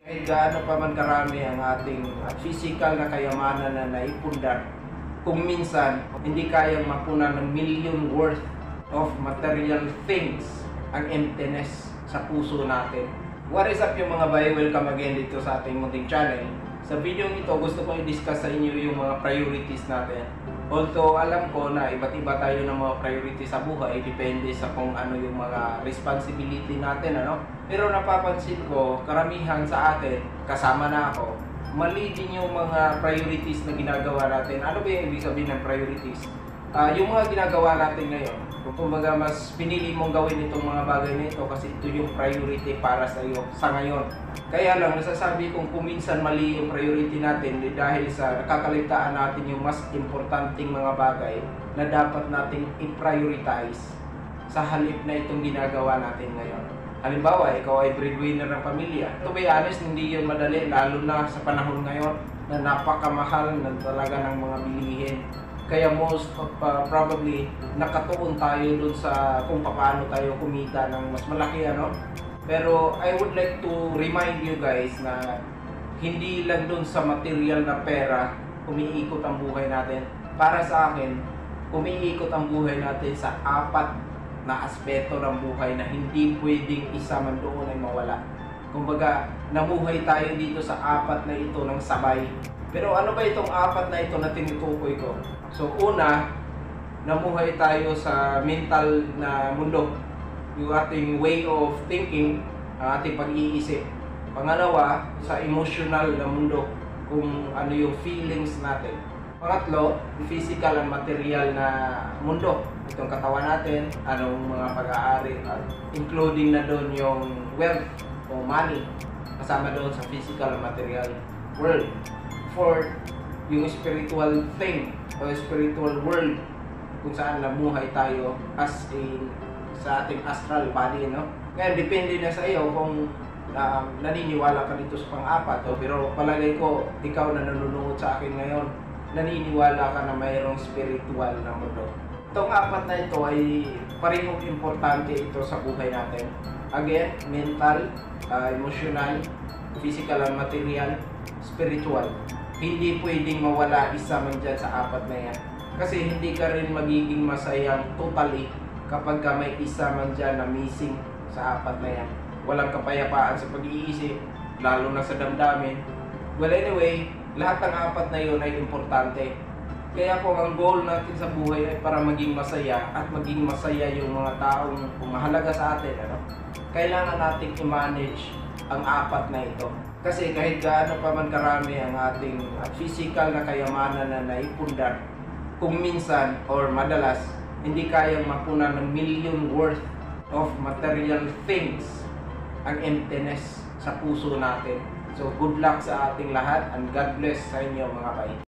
Kahit gaano pa man karami ang ating physical na kayamanan na naipundar, kung minsan hindi kayang mapunan ng million worth of material things ang emptiness sa puso natin. What is up yung mga bay? Welcome again dito sa ating munting channel. Sa video ito, gusto kong i-discuss sa inyo yung mga priorities natin. Although alam ko na iba't iba tayo ng mga priorities sa buhay, depende sa kung ano yung mga responsibility natin, ano? Pero napapansin ko, karamihan sa atin, kasama na ako, mali din yung mga priorities na ginagawa natin. Ano ba yung ibig sabihin ng priorities? Yung mga ginagawa natin ngayon, kumbaga mas pinili mong gawin itong mga bagay na ito kasi ito yung priority para sa iyo sa ngayon. Kaya lang nasasabi kong kuminsan mali yung priority natin dahil sa nakakaligtaan natin yung mas importanteng mga bagay na dapat nating i-prioritize sa halip na itong ginagawa natin ngayon. Halimbawa, ikaw ay breadwinner ng pamilya. To be honest, hindi yun madali, lalo na sa panahon ngayon na napakamahal na talaga ng mga bilihin. Kaya most of probably nakatuon tayo dun sa kung paano tayo kumita ng mas malaki, ano. Pero I would like to remind you guys na hindi lang dun sa material na pera umiikot ang buhay natin. Para sa akin, umiikot ang buhay natin sa apat na aspeto ng buhay na hindi pwedeng isa man doon ay mawala. Kumbaga, namuhay tayo dito sa apat na ito ng sabay. Pero ano ba itong apat na ito na tinutukoy ko? So una, namuhay tayo sa mental na mundo, yung ating way of thinking, ang ating pag-iisip. Pangalawa, sa emotional na mundo, kung ano yung feelings natin. Pangatlo, physical and material na mundo, itong katawan natin, anong mga pag-aari, including na doon yung wealth o money, kasama doon sa physical and material world. Fourth, yung spiritual thing o spiritual world kung saan namuhay tayo as in sa ating astral body, no? Ngayon, depende na sa iyo kung naniniwala ka dito sa pang-apat. Pero palagay ko, ikaw na nanonood sa akin ngayon, naniniwala ka na mayroong spiritual na mundo. Itong apat na ito ay parehong importante ito sa buhay natin. Again, mental, emotional, physical and material, spiritual. Hindi pwedeng mawala isa man dyan sa apat na yan. Kasi hindi ka rin magiging masayang totally kapag ka may isa man dyan na missing sa apat na yan. Walang kapayapaan sa pag-iisip, lalo na sa damdamin. Well anyway, lahat ng apat na yun ay importante. Kaya kung ang goal natin sa buhay ay para maging masaya at maging masaya yung mga taong mahalaga sa atin, ano? Kailangan natin i-manage ang apat na ito. Kasi kahit gaano pa man karami ang ating physical na kayamanan na naipundar, kung minsan or madalas, hindi kayang mapunan ng million worth of material things ang emptiness sa puso natin. So good luck sa ating lahat and God bless sa inyo mga bay.